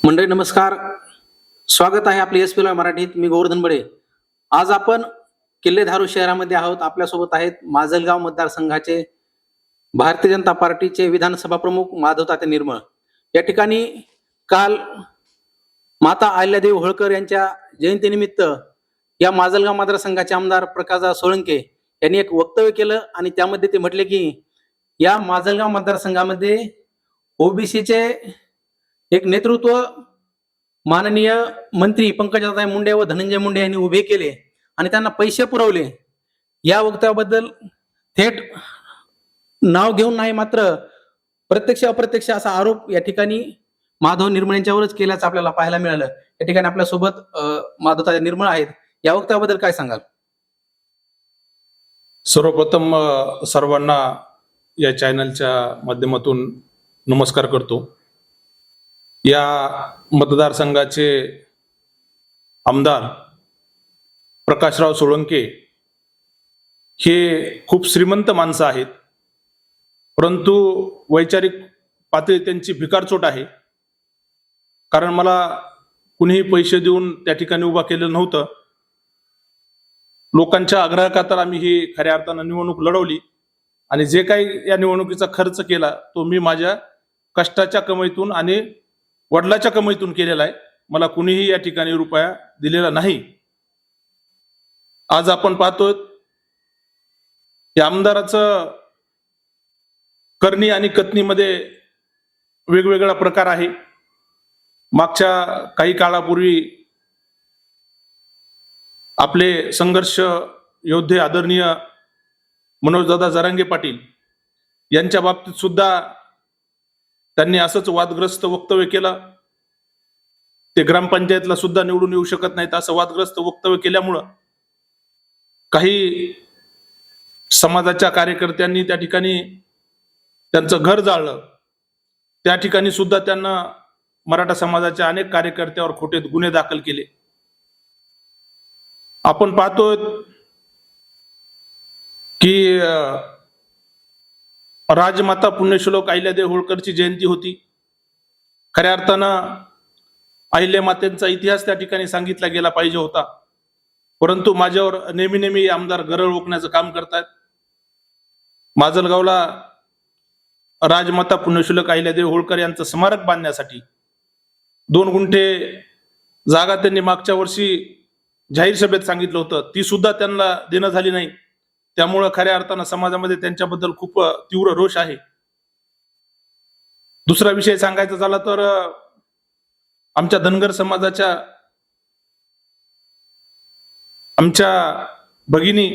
मंडळी नमस्कार. स्वागत आहे आपले एसपीला मराठीत. मी गोवर्धन बडे. आज आपण किल्ले धारूर शहरामध्ये आहोत. आपल्यासोबत आहेत माजलगाव मतदारसंघाचे भारतीय जनता पार्टीचे विधानसभा प्रमुख माधव तात्या निर्मळ. या ठिकाणी काल माता अहिल्यादेवी होळकर यांच्या जयंतीनिमित्त या माजलगाव मतदारसंघाचे आमदार प्रकाशराव सोळंके यांनी एक वक्तव्य केलं आणि त्यामध्ये ते म्हटले की या माजलगाव मतदारसंघामध्ये ओबीसीचे एक नेतृत्व माननीय मंत्री पंकजाताई मुंडे व धनंजय मुंडे यांनी उभे केले आणि त्यांना पैसे पुरवले. या वक्तव्याबद्दल थेट नाव घेऊन नाही मात्र प्रत्यक्ष अप्रत्यक्ष असा आरोप या ठिकाणी माधव निर्मळ यांच्यावरच केल्याचं आपल्याला पाहायला मिळालं. या ठिकाणी आपल्यासोबत माधव निर्मळ आहेत. या वक्तव्याबद्दल काय सांगाल? सर्वप्रथम सर्वांना या चॅनलच्या माध्यमातून नमस्कार करतो. या मतदारसंघाचे आमदार प्रकाशराव सोळंके हे खूप श्रीमंत माणसं आहेत, परंतु वैचारिक पातळी त्यांची भिकारचोट आहे. कारण मला कुणीही पैसे देऊन त्या ठिकाणी उभा केलेलं नव्हतं. लोकांच्या आग्रहाखातर आम्ही ही खऱ्या अर्थानं निवडणूक लढवली आणि जे काही या निवडणुकीचा खर्च केला तो मी माझ्या कष्टाच्या कमाईतून आणि वडिलाच्या कमाईतून केलेला आहे. मला कुणीही या ठिकाणी रुपया दिलेला नाही. आज आपण पाहतोय या आमदाराचं करणी आणि कथनीमध्ये वेगवेगळा प्रकार आहे. मागच्या काही काळापूर्वी आपले संघर्ष योद्धे आदरणीय मनोजदादा जरांगे पाटील यांच्या बाबतीत सुद्धा त्यांनी असंच वादग्रस्त वक्तव्य केलं. ते ग्रामपंचायतला सुद्धा निवडून येऊ शकत नाहीत असं वादग्रस्त वक्तव्य केल्यामुळं काही समाजाच्या कार्यकर्त्यांनी त्या ठिकाणी त्यांचं घर जाळलं. त्या ठिकाणी सुद्धा त्यांना मराठा समाजाच्या अनेक कार्यकर्त्यावर खोटे गुन्हे दाखल केले. आपण पाहतोय की राजमाता पुण्यश्लोक अहिल्यादेवी होळकरची जयंती होती. खऱ्या अर्थानं अहिल्यामातेंचा इतिहास त्या ठिकाणी सांगितला गेला पाहिजे होता, परंतु माझ्यावर नेहमी आमदार गरळ ओकण्याचं काम करतात. माजलगावला राजमाता पुण्यश्लोक अहिल्यादेवी होळकर यांचं स्मारक बांधण्यासाठी 2 गुंठे जागा त्यांनी मागच्या वर्षी जाहीर सभेत सांगितलं होतं, ती सुद्धा त्यांना देणं झाली नाही. त्यामुळं खऱ्या अर्थानं समाजामध्ये त्यांच्याबद्दल खूप तीव्र रोष आहे. दुसरा विषय सांगायचा झाला तर आमच्या धनगर समाजाच्या आमच्या भगिनी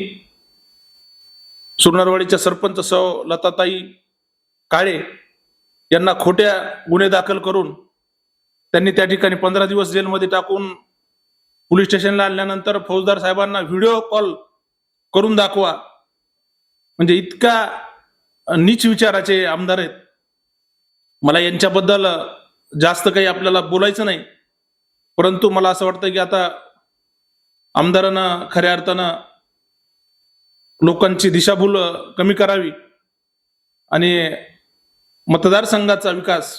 सुरनरवाडीच्या सरपंच सौ लताताई काळे यांना खोट्या गुन्हे दाखल करून त्यांनी त्या ठिकाणी 15 दिवस जेलमध्ये टाकून पोलीस स्टेशनला आणल्यानंतर फौजदार साहेबांना व्हिडिओ कॉल करून दाखवा, म्हणजे इतका नीच विचाराचे आमदार आहेत. मला यांच्याबद्दल जास्त काही आपल्याला बोलायचं नाही, परंतु मला असं वाटतं की आता आमदारांना खऱ्या अर्थानं लोकांची दिशाभूल कमी करावी आणि मतदारसंघाचा विकास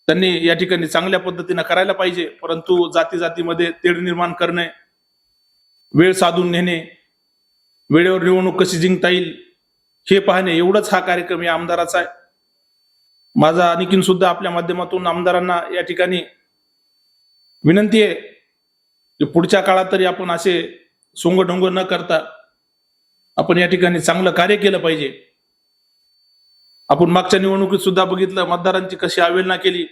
त्यांनी या ठिकाणी चांगल्या पद्धतीनं करायला पाहिजे. परंतु जातीमध्ये तेढ निर्माण करणे, वेळ साधून नेणे, वेळेवर निवडणूक कशी जिंकता येईल हे पाहणे, एवढंच हा कार्यक्रम या आमदाराचा आहे. माझा आणखीन सुद्धा आपल्या माध्यमातून आमदारांना या ठिकाणी विनंती आहे की पुढच्या काळात तरी आपण असे सोंगढोंग न करता आपण या ठिकाणी चांगलं कार्य केलं पाहिजे. आपण मागच्या निवडणुकीत सुद्धा बघितलं मतदारांची कशी अवहेलना केली.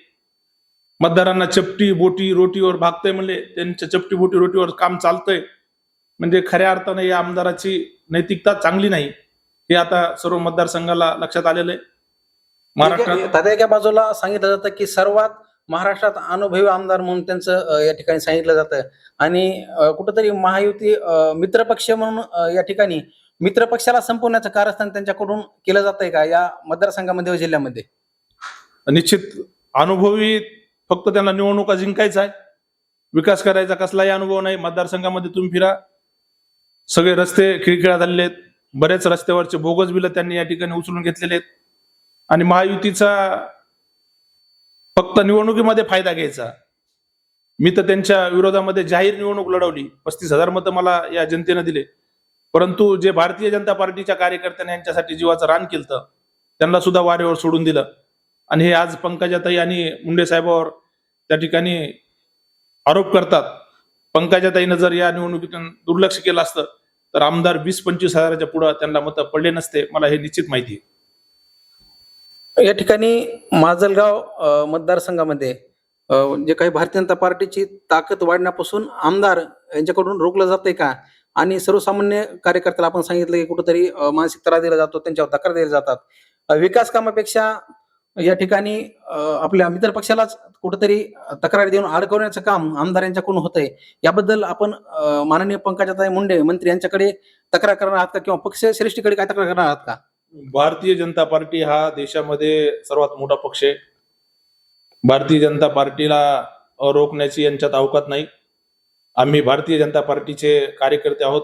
मतदारांना चपटी बोटी रोटीवर भागतंय म्हणले, त्यांच्या चपटी बोटी रोटीवर काम चालतंय, म्हणजे खऱ्या अर्थाने या आमदाराची नैतिकता चांगली नाही हे आता सर्व मतदारसंघाला लक्षात आलेलं आहे. महाराष्ट्रात एका बाजूला सांगितलं जातं की सर्वात महाराष्ट्रात अनुभवी आमदार म्हणून त्यांचं या ठिकाणी सांगितलं जातं आणि कुठंतरी महायुती मित्रपक्ष म्हणून या ठिकाणी मित्रपक्षाला संपवण्याचं कारस्थान त्यांच्याकडून केलं जातंय का या मतदारसंघामध्ये व जिल्ह्यामध्ये? निश्चित अनुभवी, फक्त त्यांना निवडणुका जिंकायचा आहे, विकास करायचा कसलाही अनुभव नाही. मतदारसंघामध्ये तुम्ही फिरा, सगळे रस्ते खिळखिळा झालेले आहेत. बरेच रस्त्यावरचे बोगस बिलं त्यांनी या ठिकाणी उचलून घेतलेले आहेत आणि महायुतीचा फक्त निवडणुकीमध्ये फायदा घ्यायचा. मी तर त्यांच्या विरोधामध्ये जाहीर निवडणूक लढवली, 35,000 मतं मला या जनतेनं दिले. परंतु जे भारतीय जनता पार्टीच्या कार्यकर्त्यांनी यांच्यासाठी जीवाचं रान केलं त्यांना सुद्धा वारेवर सोडून दिलं. आणि हे आज पंकजाताई आणि मुंडे साहेबांवर त्या ठिकाणी आरोप करतात. पंकजाताईनं जर या निवडणुकीतून दुर्लक्ष केलं असतं तर आमदार 20-25 हजाराच्या पुढे त्यांना मतं पडले नसते. मला हे निश्चित माहिती आहे. या ठिकाणी माजलगाव मतदारसंघामध्ये जे काही भारतीय जनता पार्टीची ताकद वाढण्यापासून आमदार यांच्याकडून रोखलं जातंय का? आणि सर्वसामान्य कार्यकर्त्याला आपण सांगितलं की कुठेतरी मानसिक त्रास दिला जातो, त्यांच्यावर तक्रार दिल्या जातात. विकास कामापेक्षा या ठिकाणी आपल्या मित्र पक्षालाच कुठेतरी तक्रार देऊन अडकवण्याचं काम आमदार यांच्याकडून होतंय. याबद्दल आपण माननीय पंकजाताई मुंडे मंत्री यांच्याकडे तक्रार करणार आहात का, किंवा पक्ष श्रेष्ठीकडे काय तक्रार करणार आहात का? भारतीय जनता पार्टी हा देशामध्ये सर्वात मोठा पक्ष आहे. भारतीय जनता पार्टीला रोखण्याची यांच्यात अवकात नाही. आम्ही भारतीय जनता पार्टीचे कार्यकर्ते आहोत.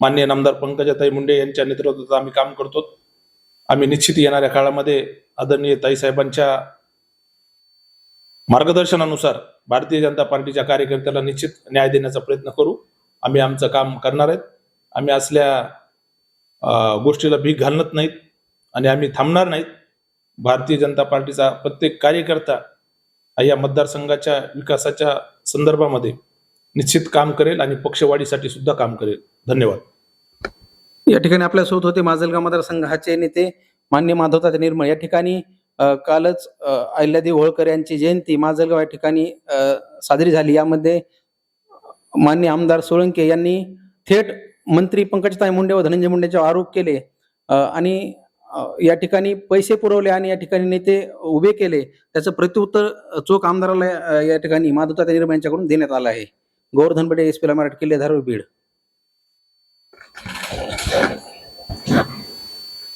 माननीय नामदार पंकजाताई मुंडे यांच्या नेतृत्वात आम्ही काम करतो. आम्ही निश्चित येणाऱ्या काळामध्ये आदरणीय ताईसाहेबांच्या मार्गदर्शनानुसार भारतीय जनता पार्टीच्या कार्यकर्त्याला निश्चित न्याय देण्याचा प्रयत्न करू. आम्ही आमचं काम करणार आहेत. आम्ही असल्या गोष्टीला भीक घालत नाहीत आणि आम्ही थांबणार नाहीत. भारतीय जनता पार्टीचा प्रत्येक कार्यकर्ता या मतदारसंघाच्या विकासाच्या संदर्भामध्ये निश्चित काम करेल आणि पक्षवाढीसाठी सुद्धा काम करेल. धन्यवाद. या ठिकाणी आपल्यासोबत होते माजलगाव मतदारसंघाचे नेते मान्य माधवताते निर्मळ. या ठिकाणी कालच अहिल्यादेवी होळकर यांची जयंती माजलगाव या ठिकाणी साजरी झाली. यामध्ये मान्य आमदार सोळंके यांनी थेट मंत्री पंकजाताई मुंडे व धनंजय मुंडेंच्यावर आरोप केले आणि या ठिकाणी पैसे पुरवले आणि या ठिकाणी नेते उभे केले. त्याचं प्रत्युत्तर चोख आमदाराला या ठिकाणी माधवताते निर्मळ यांच्याकडून देण्यात आलं आहे. गोवर्धन बडे, एसपीला मराठी, किल्ले धारूर, बीड.